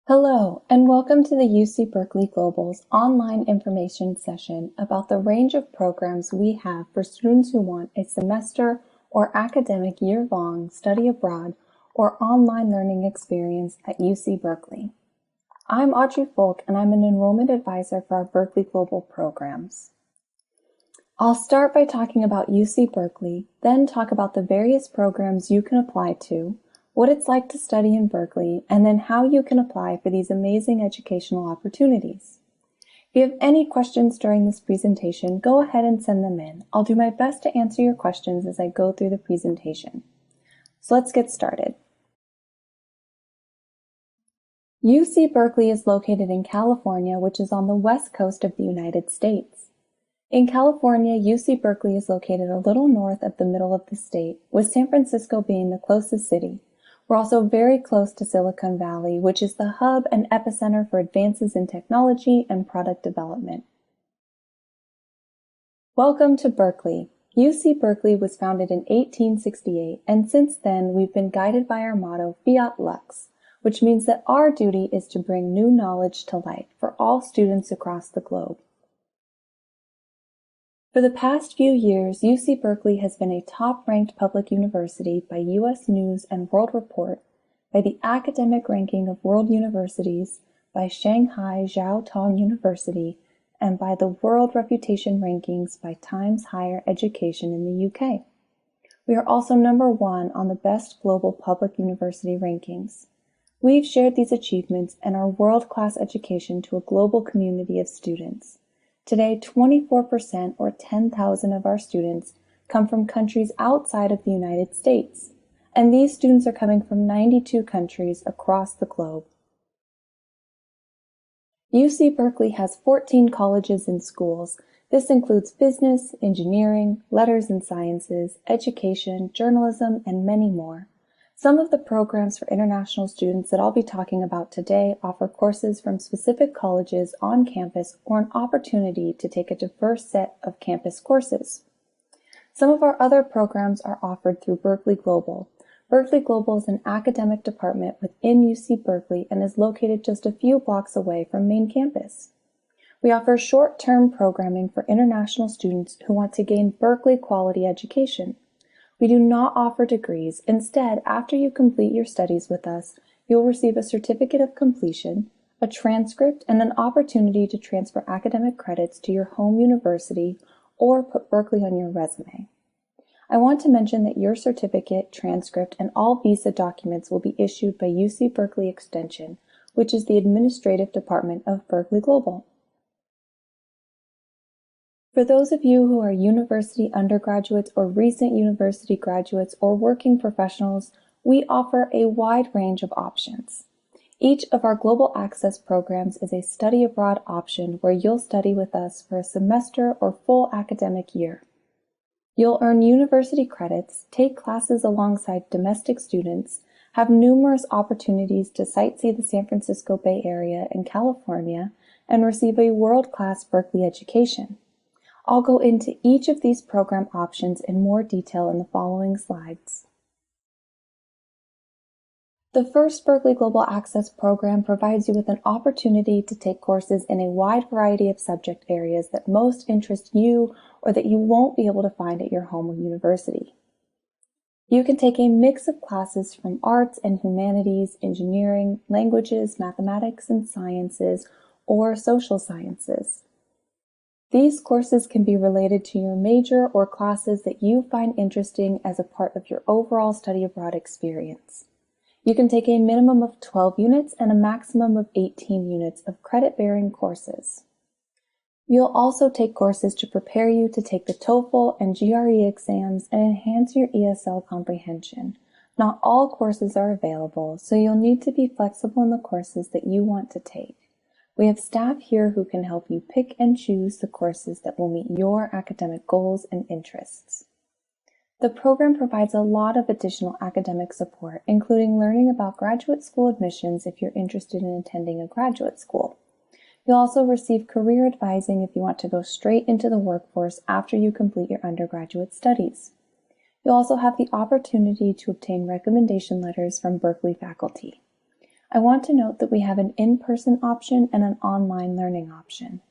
Hello, and welcome to the UC Berkeley Global's online information session about the range of programs we have for students who want a semester or academic year-long study abroad or online learning experience at UC Berkeley. I'm Audrey Folk, and I'm an enrollment advisor for our Berkeley Global programs. I'll start by talking about UC Berkeley, then talk about the various programs you can apply to, what it's like to study in Berkeley, and then how you can apply for these amazing educational opportunities. If you have any questions during this presentation, go ahead and send them in. I'll do my best to answer your questions as I go through the presentation. So let's get started. UC Berkeley is located in California, which is on the west coast of the United States. In California, UC Berkeley is located a little north of the middle of the state, with San Francisco being the closest city. We're also very close to Silicon Valley, which is the hub and epicenter for advances in technology and product development. Welcome to Berkeley. UC Berkeley was founded in 1868, and since then we've been guided by our motto, Fiat Lux, which means that our duty is to bring new knowledge to light for all students across the globe. For the past few years, UC Berkeley has been a top-ranked public university by U.S. News and World Report, by the Academic Ranking of World Universities, by Shanghai Jiao Tong University, and by the World Reputation Rankings by Times Higher Education in the UK. We are also number 1 on the Best Global Public University Rankings. We've shared these achievements and our world-class education to a global community of students. Today, 24% or 10,000 of our students come from countries outside of the United States, and these students are coming from 92 countries across the globe. UC Berkeley has 14 colleges and schools. This includes business, engineering, letters and sciences, education, journalism, and many more. Some of the programs for international students that I'll be talking about today offer courses from specific colleges on campus or an opportunity to take a diverse set of campus courses. Some of our other programs are offered through Berkeley Global. Berkeley Global is an academic department within UC Berkeley and is located just a few blocks away from main campus. We offer short-term programming for international students who want to gain Berkeley quality education. We do not offer degrees. Instead, after you complete your studies with us, you'll receive a certificate of completion, a transcript, and an opportunity to transfer academic credits to your home university or put Berkeley on your resume. I want to mention that your certificate, transcript, and all visa documents will be issued by UC Berkeley Extension, which is the administrative department of Berkeley Global. For those of you who are university undergraduates or recent university graduates or working professionals, we offer a wide range of options. Each of our Global Access programs is a study abroad option where you'll study with us for a semester or full academic year. You'll earn university credits, take classes alongside domestic students, have numerous opportunities to sightsee the San Francisco Bay Area and California, and receive a world-class Berkeley education. I'll go into each of these program options in more detail in the following slides. The first Berkeley Global Access program provides you with an opportunity to take courses in a wide variety of subject areas that most interest you or that you won't be able to find at your home university. You can take a mix of classes from arts and humanities, engineering, languages, mathematics and sciences, or social sciences. These courses can be related to your major or classes that you find interesting as a part of your overall study abroad experience. You can take a minimum of 12 units and a maximum of 18 units of credit-bearing courses. You'll also take courses to prepare you to take the TOEFL and GRE exams and enhance your ESL comprehension. Not all courses are available, so you'll need to be flexible in the courses that you want to take. We have staff here who can help you pick and choose the courses that will meet your academic goals and interests. The program provides a lot of additional academic support, including learning about graduate school admissions if you're interested in attending a graduate school. You'll also receive career advising if you want to go straight into the workforce after you complete your undergraduate studies. You'll also have the opportunity to obtain recommendation letters from Berkeley faculty. I want to note that we have an in-person option and an online learning option.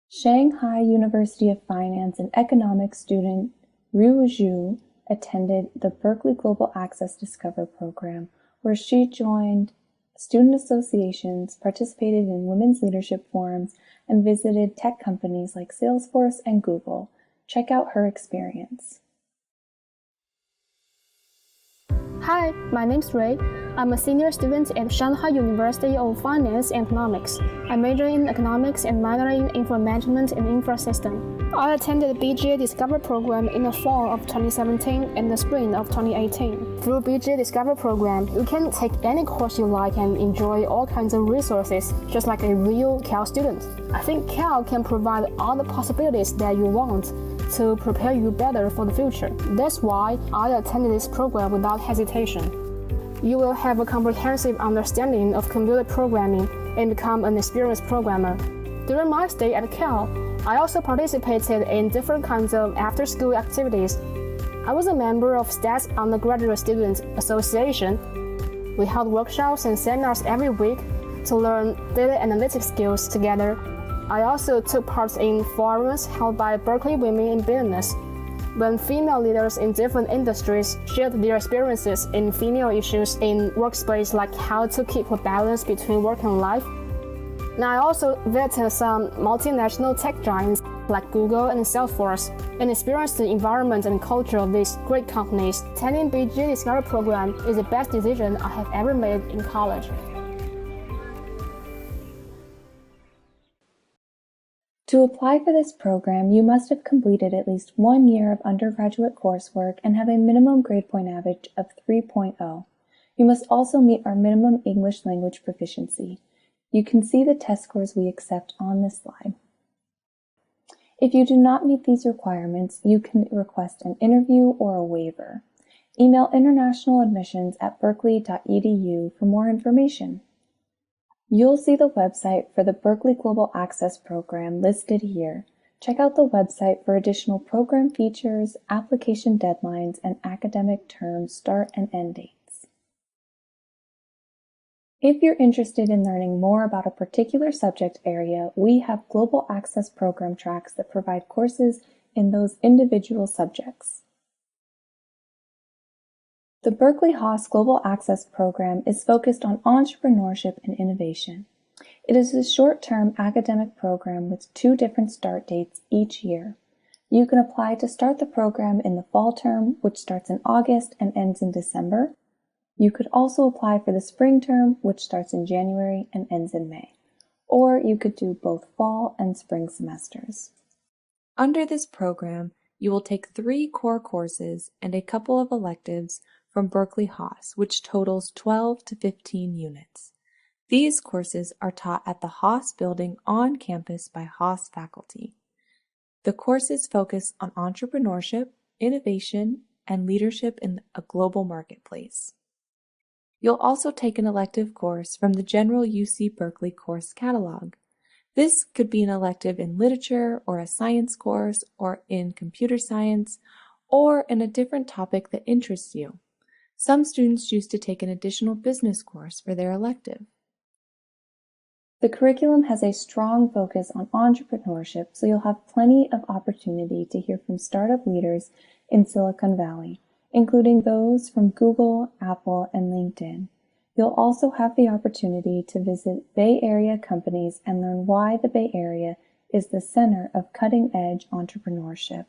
Shanghai University of Finance and Economics student Ru Zhu attended the Berkeley Global Access Discover program, where she joined student associations, participated in women's leadership forums, and visited tech companies like Salesforce and Google. Check out her experience. Hi, my name's Ray. I'm a senior student at Shanghai University of Finance and Economics. I major in economics and minor in info management and infra system. I attended the BGA Discover program in the fall of 2017 and the spring of 2018. Through BGA Discover program, you can take any course you like and enjoy all kinds of resources, just like a real Cal student. I think Cal can provide all the possibilities that you want to prepare you better for the future. That's why I attended this program without hesitation. You will have a comprehensive understanding of computer programming and become an experienced programmer. During my stay at Cal, I also participated in different kinds of after-school activities. I was a member of STAT's Undergraduate Student Association. We held workshops and seminars every week to learn data analytics skills together. I also took part in forums held by Berkeley Women in Business, when female leaders in different industries shared their experiences in female issues in workspace, like how to keep a balance between work and life. And I also visited some multinational tech giants like Google and Salesforce and experienced the environment and culture of these great companies. Attending BGA Discover program is the best decision I have ever made in college. To apply for this program, you must have completed at least 1 year of undergraduate coursework and have a minimum grade point average of 3.0. You must also meet our minimum English language proficiency. You can see the test scores we accept on this slide. If you do not meet these requirements, you can request an interview or a waiver. Email internationaladmissions@berkeley.edu for more information. You'll see the website for the Berkeley Global Access Program listed here. Check out the website for additional program features, application deadlines, and academic term start and end dates. If you're interested in learning more about a particular subject area, we have Global Access Program tracks that provide courses in those individual subjects. The Berkeley Haas Global Access Program is focused on entrepreneurship and innovation. It is a short-term academic program with 2 different start dates each year. You can apply to start the program in the fall term, which starts in August and ends in December. You could also apply for the spring term, which starts in January and ends in May. Or you could do both fall and spring semesters. Under this program, you will take 3 core courses and a couple of electives from Berkeley Haas, which totals 12 to 15 units. These courses are taught at the Haas building on campus by Haas faculty. The courses focus on entrepreneurship, innovation, and leadership in a global marketplace. You'll also take an elective course from the general UC Berkeley course catalog. This could be an elective in literature or a science course or in computer science or in a different topic that interests you. Some students choose to take an additional business course for their elective. The curriculum has a strong focus on entrepreneurship, so you'll have plenty of opportunity to hear from startup leaders in Silicon Valley, including those from Google, Apple, and LinkedIn. You'll also have the opportunity to visit Bay Area companies and learn why the Bay Area is the center of cutting-edge entrepreneurship.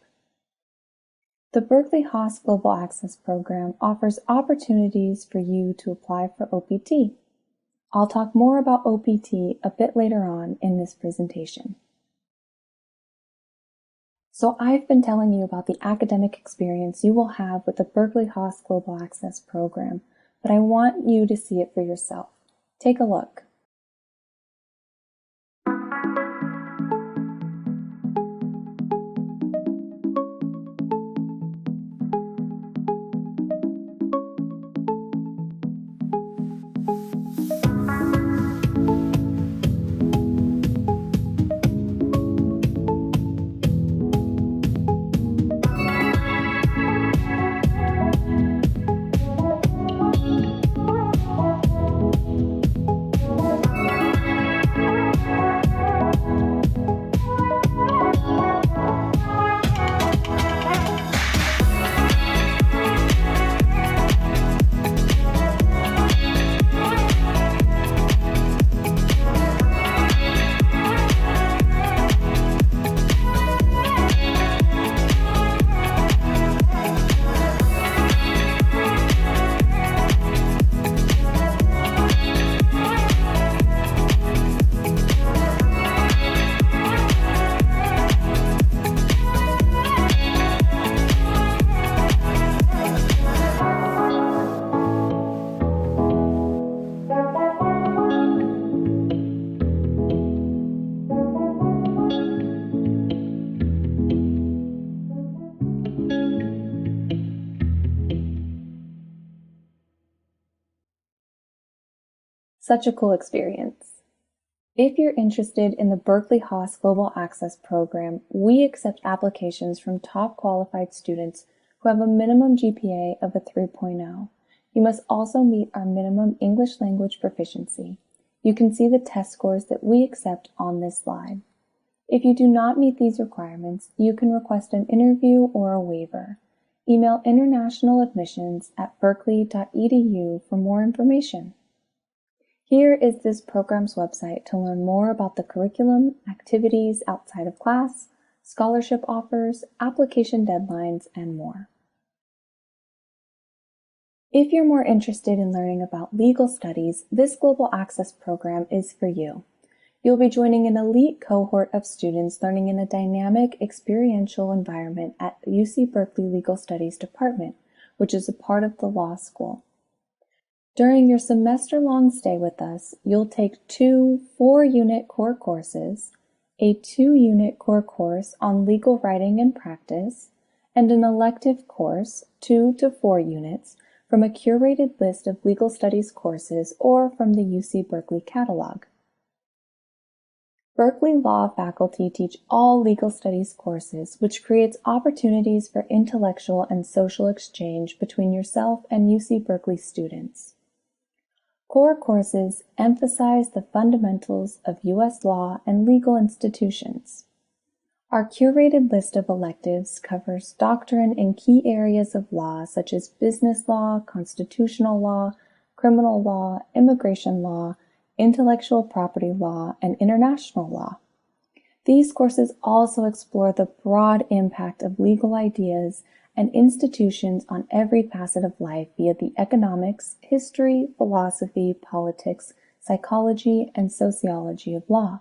The Berkeley Haas Global Access Program offers opportunities for you to apply for OPT. I'll talk more about OPT a bit later on in this presentation. So I've been telling you about the academic experience you will have with the Berkeley Haas Global Access Program, but I want you to see it for yourself. Take a look. Such a cool experience. If you're interested in the Berkeley Haas Global Access Program, we accept applications from top qualified students who have a minimum GPA of a 3.0. You must also meet our minimum English language proficiency. You can see the test scores that we accept on this slide. If you do not meet these requirements, you can request an interview or a waiver. Email internationaladmissions@berkeley.edu for more information. Here is this program's website to learn more about the curriculum, activities outside of class, scholarship offers, application deadlines, and more. If you're more interested in learning about legal studies, this Global Access program is for you. You'll be joining an elite cohort of students learning in a dynamic, experiential environment at the UC Berkeley Legal Studies Department, which is a part of the law school. During your semester-long stay with us, you'll take 2 4-unit core courses, a 2-unit core course on legal writing and practice, and an elective course, 2 to 4 units, from a curated list of legal studies courses or from the UC Berkeley catalog. Berkeley Law faculty teach all legal studies courses, which creates opportunities for intellectual and social exchange between yourself and UC Berkeley students. Core courses emphasize the fundamentals of U.S. law and legal institutions. Our curated list of electives covers doctrine in key areas of law such as business law, constitutional law, criminal law, immigration law, intellectual property law, and international law. These courses also explore the broad impact of legal ideas and institutions on every facet of life via the economics, history, philosophy, politics, psychology, and sociology of law.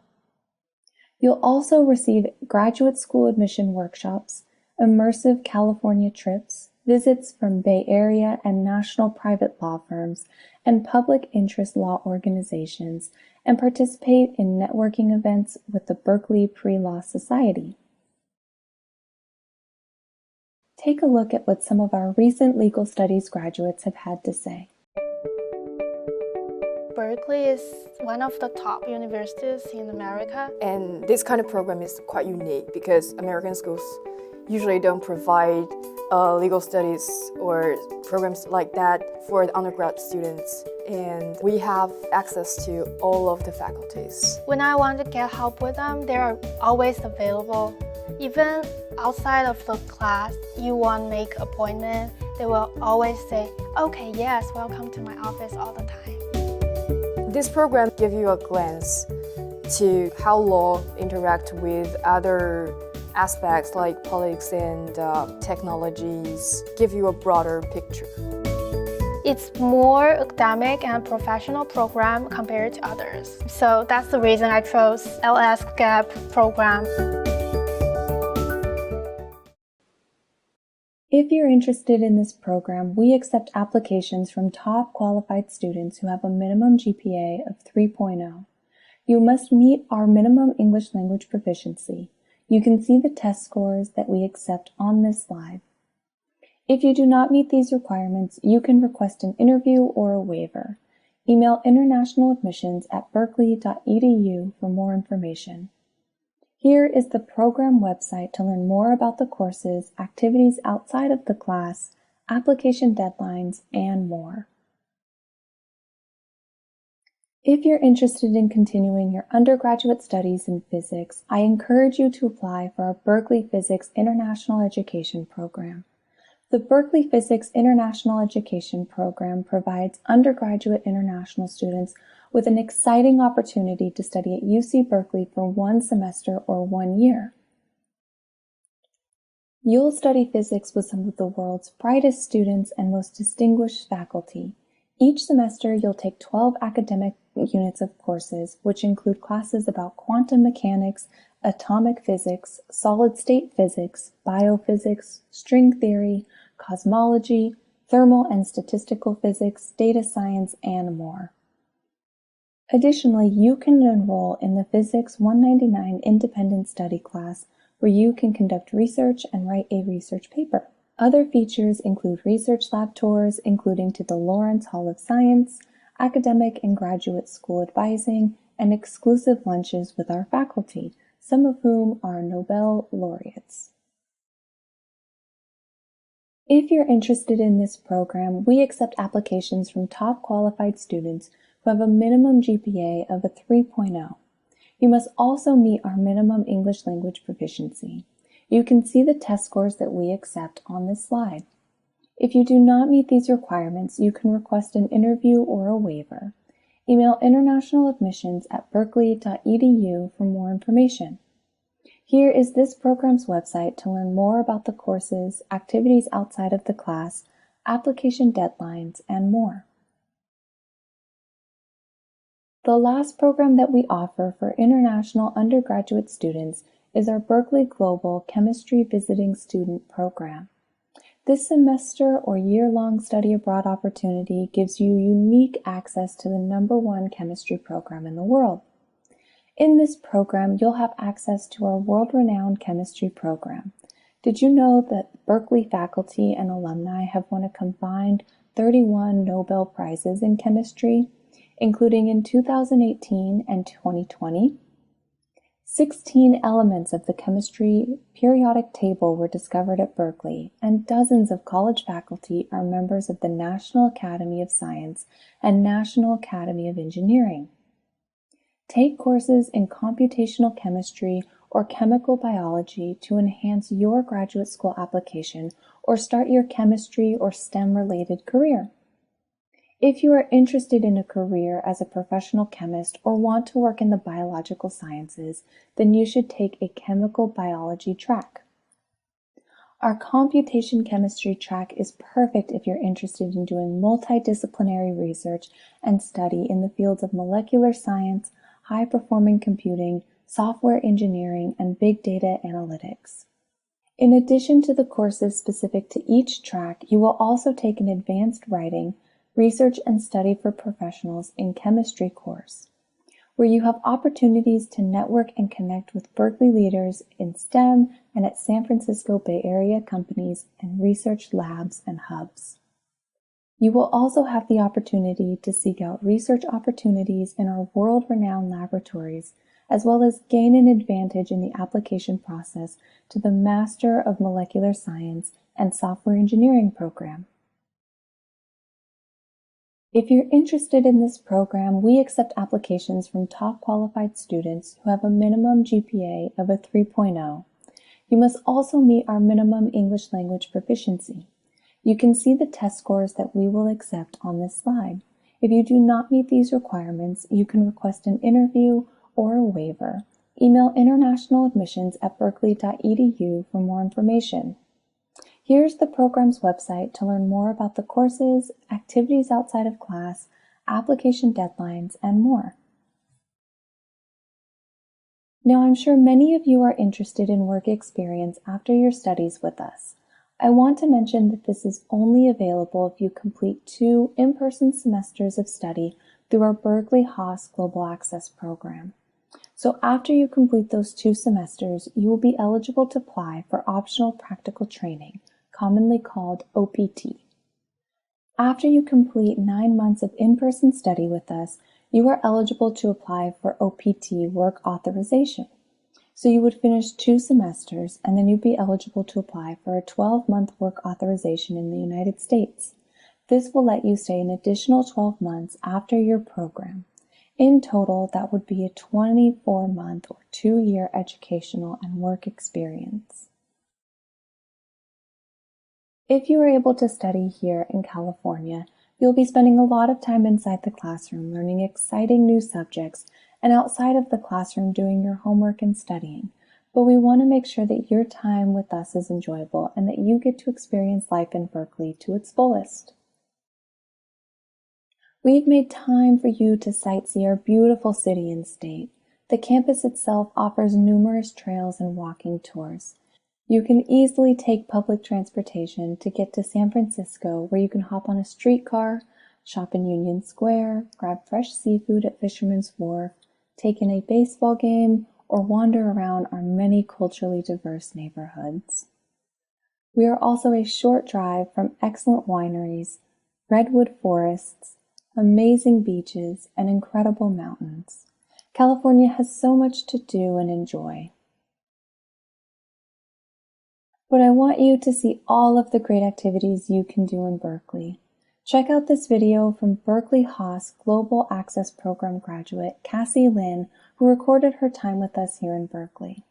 You'll also receive graduate school admission workshops, immersive California trips, visits from Bay Area and national private law firms, and public interest law organizations, and participate in networking events with the Berkeley Pre-Law Society. Take a look at what some of our recent legal studies graduates have had to say. Berkeley is one of the top universities in America. And this kind of program is quite unique because American schools usually don't provide legal studies or programs like that for the undergrad students. And we have access to all of the faculties. When I want to get help with them, they are always available. Even outside of the class, you want to make an appointment, they will always say, okay, yes, welcome to my office all the time. This program gives you a glance to how law interact with other aspects like politics and technologies, give you a broader picture. It's more academic and professional program compared to others. So that's the reason I chose LS GAP program. If you're interested in this program, we accept applications from top qualified students who have a minimum GPA of 3.0. You must meet our minimum English language proficiency. You can see the test scores that we accept on this slide. If you do not meet these requirements, you can request an interview or a waiver. Email internationaladmissions@berkeley.edu for more information. Here is the program website to learn more about the courses, activities outside of the class, application deadlines, and more. If you're interested in continuing your undergraduate studies in physics, I encourage you to apply for our Berkeley Physics International Education Program. The Berkeley Physics International Education Program provides undergraduate international students with an exciting opportunity to study at UC Berkeley for 1 semester or 1 year. You'll study physics with some of the world's brightest students and most distinguished faculty. Each semester, you'll take 12 academic units of courses, which include classes about quantum mechanics, atomic physics, solid-state physics, biophysics, string theory, cosmology, thermal and statistical physics, data science, and more. Additionally, you can enroll in the Physics 199 Independent Study class, where you can conduct research and write a research paper. Other features include research lab tours, including to the Lawrence Hall of Science, academic and graduate school advising, and exclusive lunches with our faculty, some of whom are Nobel laureates. If you're interested in this program, we accept applications from top qualified students who have a minimum GPA of a 3.0. You must also meet our minimum English language proficiency. You can see the test scores that we accept on this slide. If you do not meet these requirements, you can request an interview or a waiver. Email internationaladmissions@berkeley.edu for more information. Here is this program's website to learn more about the courses, activities outside of the class, application deadlines, and more. The last program that we offer for international undergraduate students is our Berkeley Global Chemistry Visiting Student Program. This semester or year-long study abroad opportunity gives you unique access to the #1 chemistry program in the world. In this program, you'll have access to our world-renowned chemistry program. Did you know that Berkeley faculty and alumni have won a combined 31 Nobel Prizes in chemistry, including in 2018 and 2020? 16 elements of the chemistry periodic table were discovered at Berkeley, and dozens of college faculty are members of the National Academy of Science and National Academy of Engineering. Take courses in computational chemistry or chemical biology to enhance your graduate school application or start your chemistry or STEM-related career. If you are interested in a career as a professional chemist or want to work in the biological sciences, then you should take a chemical biology track. Our computation chemistry track is perfect if you're interested in doing multidisciplinary research and study in the fields of molecular science, high-performing computing, software engineering, and big data analytics. In addition to the courses specific to each track, you will also take an advanced writing, research and study for professionals in chemistry course, where you have opportunities to network and connect with Berkeley leaders in STEM and at San Francisco Bay Area companies and research labs and hubs. You will also have the opportunity to seek out research opportunities in our world-renowned laboratories, as well as gain an advantage in the application process to the Master of Molecular Science and Software Engineering program. If you're interested in this program, we accept applications from top qualified students who have a minimum GPA of a 3.0. You must also meet our minimum English language proficiency. You can see the test scores that we will accept on this slide. If you do not meet these requirements, you can request an interview or a waiver. Email internationaladmissions@berkeley.edu for more information. Here's the program's website to learn more about the courses, activities outside of class, application deadlines, and more. Now, I'm sure many of you are interested in work experience after your studies with us. I want to mention that this is only available if you complete 2 in-person semesters of study through our Berkeley Haas Global Access program. So after you complete those 2 semesters, you will be eligible to apply for optional practical training, commonly called OPT. After you complete 9 months of in-person study with us, you are eligible to apply for OPT work authorization. So you would finish 2 semesters, and then you'd be eligible to apply for a 12-month work authorization in the United States. This will let you stay an additional 12 months after your program. In total, that would be a 24-month or 2-year educational and work experience. If you are able to study here in California, you'll be spending a lot of time inside the classroom learning exciting new subjects and outside of the classroom doing your homework and studying. But we want to make sure that your time with us is enjoyable and that you get to experience life in Berkeley to its fullest. We've made time for you to sightsee our beautiful city and state. The campus itself offers numerous trails and walking tours. You can easily take public transportation to get to San Francisco, where you can hop on a streetcar, shop in Union Square, grab fresh seafood at Fisherman's Wharf, take in a baseball game, or wander around our many culturally diverse neighborhoods. We are also a short drive from excellent wineries, redwood forests, amazing beaches, and incredible mountains. California has so much to do and enjoy. But I want you to see all of the great activities you can do in Berkeley. Check out this video from Berkeley Haas Global Access Program graduate Cassie Lynn, who recorded her time with us here in Berkeley.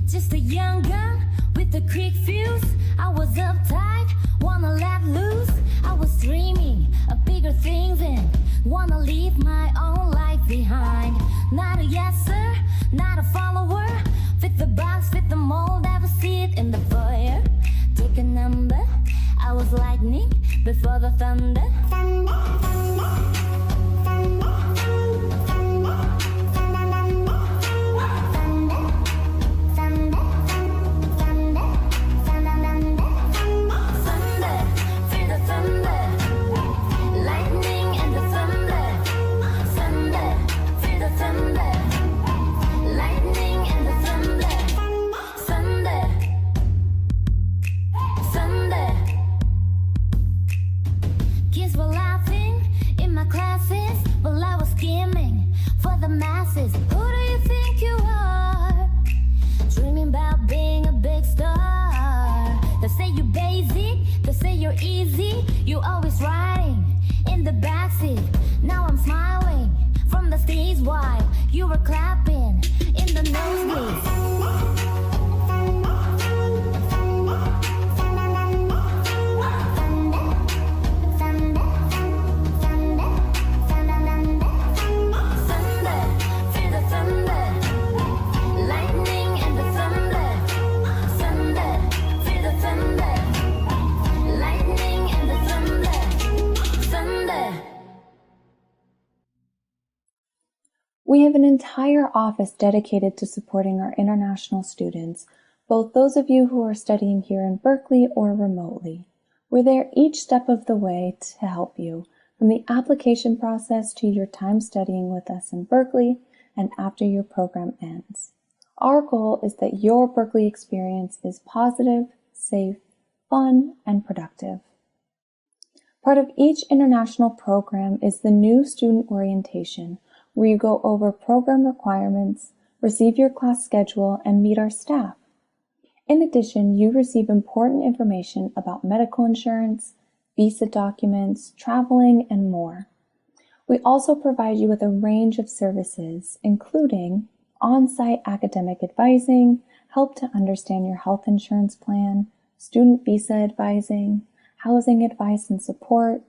Just a young gun with a quick fuse. I was uptight, wanna let loose. I was dreaming of bigger things and wanna leave my own life behind. Not a yes sir, not a follower. Fit the box, fit the mold, never see it in the fire. Take a number, I was lightning before the thunder. Thunder, thunder, thunder, thunder, easy, you always riding in the backseat. Now I'm smiling from the stage while you were clapping in the nosebleeds. We have an entire office dedicated to supporting our international students, both those of you who are studying here in Berkeley or remotely. We're there each step of the way to help you, from the application process to your time studying with us in Berkeley and after your program ends. Our goal is that your Berkeley experience is positive, safe, fun, and productive. Part of each international program is the new student orientation, where you go over program requirements, receive your class schedule, and meet our staff. In addition, you receive important information about medical insurance, visa documents, traveling, and more. We also provide you with a range of services, including on-site academic advising, help to understand your health insurance plan, student visa advising, housing advice and support,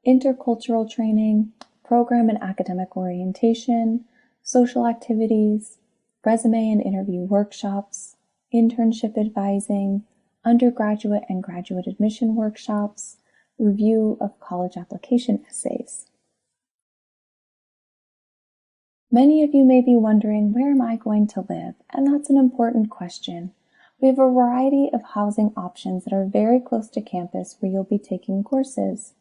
intercultural training, program and academic orientation, social activities, resume and interview workshops, internship advising, undergraduate and graduate admission workshops, review of college application essays. Many of you may be wondering, where am I going to live? And that's an important question. We have a variety of housing options that are very close to campus where you'll be taking courses.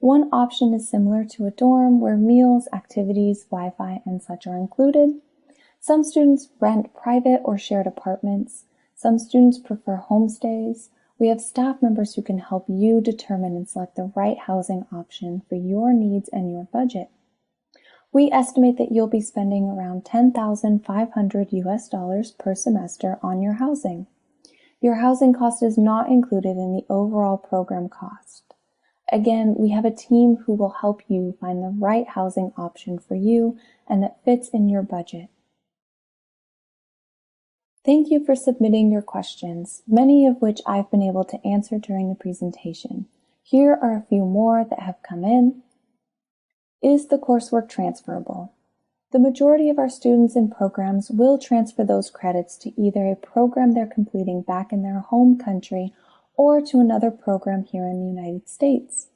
One option is similar to a dorm where meals, activities, Wi-Fi, and such are included. Some students rent private or shared apartments. Some students prefer homestays. We have staff members who can help you determine and select the right housing option for your needs and your budget. We estimate that you'll be spending around $10,500 per semester on your housing. Your housing cost is not included in the overall program cost. Again, we have a team who will help you find the right housing option for you and that fits in your budget. Thank you for submitting your questions, many of which I've been able to answer during the presentation. Here are a few more that have come in. Is the coursework transferable? The majority of our students in programs will transfer those credits to either a program they're completing back in their home country or to another program here in the United States.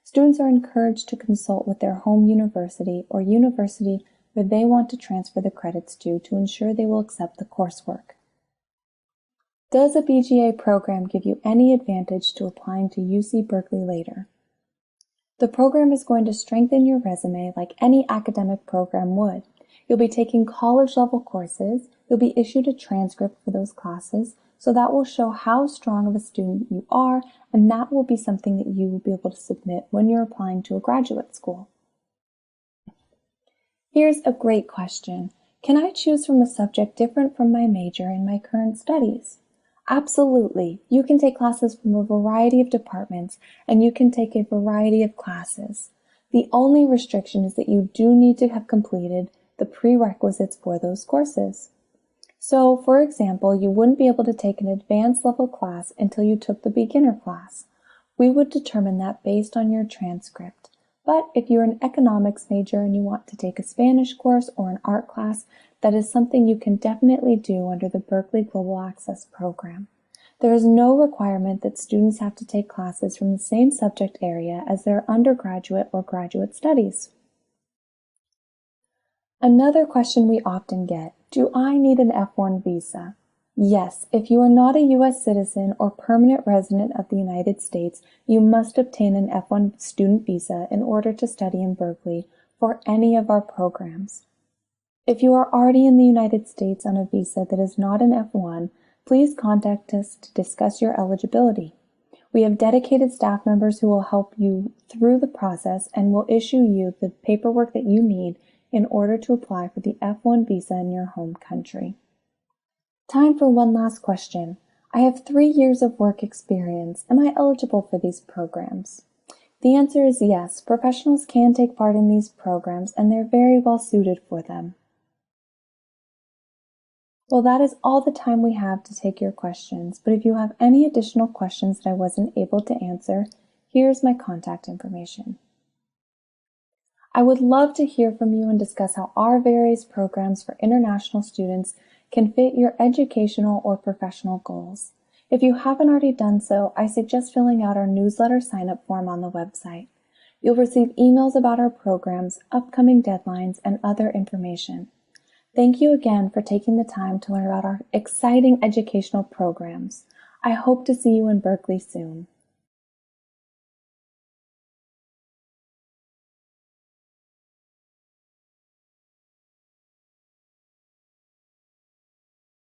Students are encouraged to consult with their home university or university where they want to transfer the credits to ensure they will accept the coursework. Does a BGA program give you any advantage to applying to UC Berkeley later? The program is going to strengthen your resume like any academic program would. You'll be taking college-level courses, you'll be issued a transcript for those classes, So that will show how strong of a student you are, and that will be something that you will be able to submit when you're applying to a graduate school. Here's a great question. Can I choose from a subject different from my major in my current studies? Absolutely. You can take classes from a variety of departments, and you can take a variety of classes. The only restriction is that you do need to have completed the prerequisites for those courses. So, for example, you wouldn't be able to take an advanced level class until you took the beginner class. We would determine that based on your transcript. But if you're an economics major and you want to take a Spanish course or an art class, that is something you can definitely do under the Berkeley Global Access program. There is no requirement that students have to take classes from the same subject area as their undergraduate or graduate studies. Another question we often get, do I need an F1 visa? Yes, if you are not a U.S. citizen or permanent resident of the United States, you must obtain an F1 student visa in order to study in Berkeley for any of our programs. If you are already in the United States on a visa that is not an F1, please contact us to discuss your eligibility. We have dedicated staff members who will help you through the process and will issue you the paperwork that you need in order to apply for the F1 visa in your home country. Time for one last question. I have 3 years of work experience. Am I eligible for these programs? The answer is yes. Professionals can take part in these programs and they're very well suited for them. Well, that is all the time we have to take your questions, but if you have any additional questions that I wasn't able to answer, here's my contact information. I would love to hear from you and discuss how our various programs for international students can fit your educational or professional goals. If you haven't already done so, I suggest filling out our newsletter sign-up form on the website. You'll receive emails about our programs, upcoming deadlines, and other information. Thank you again for taking the time to learn about our exciting educational programs. I hope to see you in Berkeley soon.